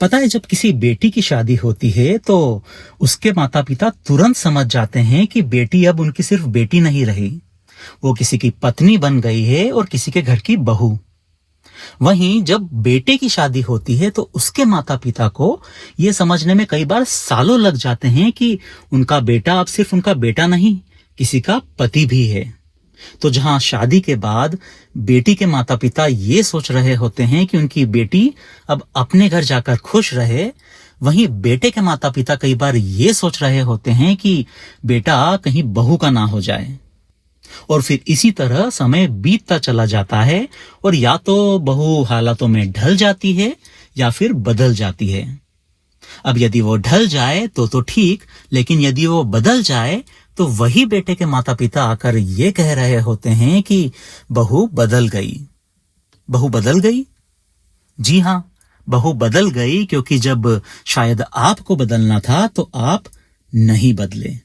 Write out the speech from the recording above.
पता है, जब किसी बेटी की शादी होती है तो उसके माता पिता तुरंत समझ जाते हैं कि बेटी अब उनकी सिर्फ बेटी नहीं रही, वो किसी की पत्नी बन गई है और किसी के घर की बहू। वहीं जब बेटे की शादी होती है तो उसके माता पिता को ये समझने में कई बार सालों लग जाते हैं कि उनका बेटा अब सिर्फ उनका बेटा नहीं, किसी का पति भी है। तो जहां शादी के बाद बेटी के माता पिता ये सोच रहे होते हैं कि उनकी बेटी अब अपने घर जाकर खुश रहे, वहीं बेटे के माता पिता कई बार ये सोच रहे होते हैं कि बेटा कहीं बहू का ना हो जाए। और फिर इसी तरह समय बीतता चला जाता है और या तो बहू हालातों में ढल जाती है या फिर बदल जाती है। अब यदि वो ढल जाए तो ठीक, लेकिन यदि वो बदल जाए तो वही बेटे के माता पिता आकर ये कह रहे होते हैं कि बहू बदल गई। बहू बदल गई? जी हां, बहू बदल गई, क्योंकि जब शायद आपको बदलना था तो आप नहीं बदले।